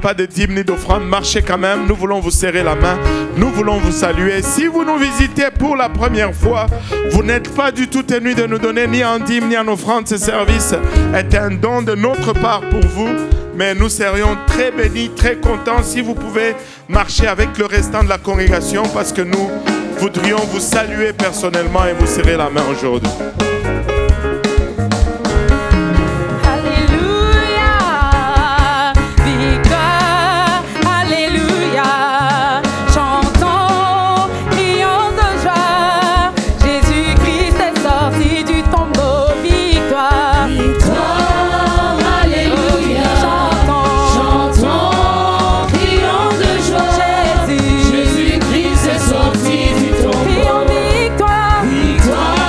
Pas de dîmes ni d'offrandes, marchez quand même. Nous voulons vous serrer la main. Nous voulons vous saluer. Si vous nous visitez pour la première fois, vous n'êtes pas du tout tenu de nous donner ni en dîmes ni en offrandes. Ce service est un don de notre part pour vous. Mais nous serions très bénis, très contents si vous pouvez marcher avec le restant de la congrégation parce que nous voudrions vous saluer personnellement et vous serrer la main aujourd'hui. Victoire,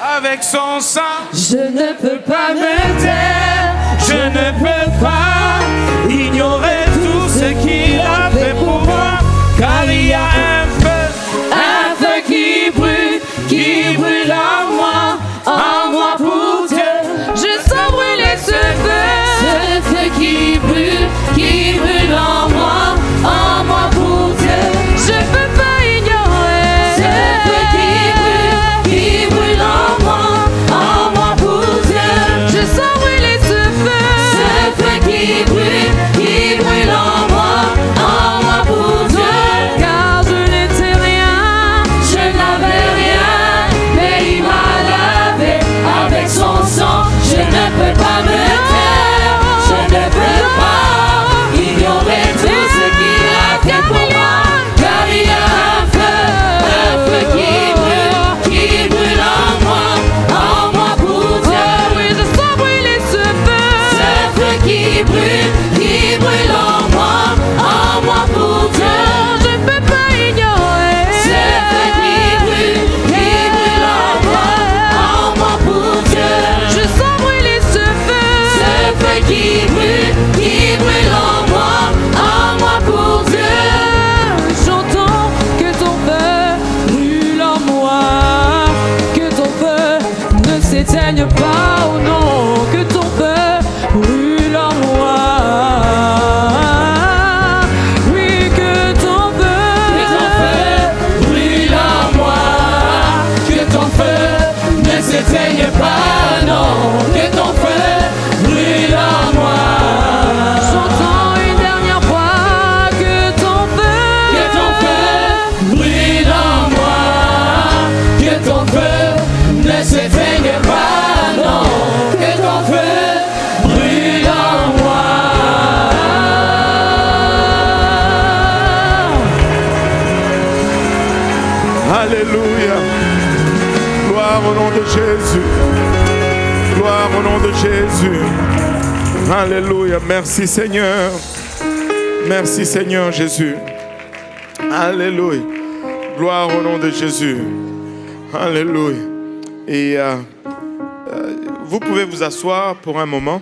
avec son sang. Je ne peux pas me taire, Je ne peux pas ignorer tout ce qu'il a fait pour moi, car il y a un feu qui brûle en moi pour Dieu. Je sens brûler ce feu qui brûle en moi pour Dieu. Je peux pas ignorer ce feu qui brûle en moi pour Dieu. Je sens brûler ce feu qui brûle en moi pour Dieu. Car je n'étais rien, je n'avais rien, mais il m'a lavé avec son sang. Je ne peux pas me taire, je ne peux pas ignorer tout ce qu'il a fait pour moi, car il y a un feu qui brûle en moi pour Dieu. Oui, je sens brûler ce feu qui brûle en moi pour Dieu. Je ne peux pas ignorer ce feu qui brûle en moi pour Dieu. Je sens brûler ce feu qui brûle en moi pour Dieu. J'entends que ton feu brûle en moi, que ton feu ne s'éteigne pas, oh non, que ton feu brûle en moi. Oui, que ton feu brûle en moi, que ton feu ne s'éteigne pas, non, que ton feu brûle en moi. J'entends une dernière fois que ton feu brûle en moi, que ton feu ne s'éteigne pas, non, que ton feu brûle en moi. Alléluia. Gloire au nom de Jésus. Gloire au nom de Jésus. Alléluia. Merci Seigneur. Merci Seigneur Jésus. Alléluia. Gloire au nom de Jésus. Alléluia. Et vous pouvez vous asseoir pour un moment.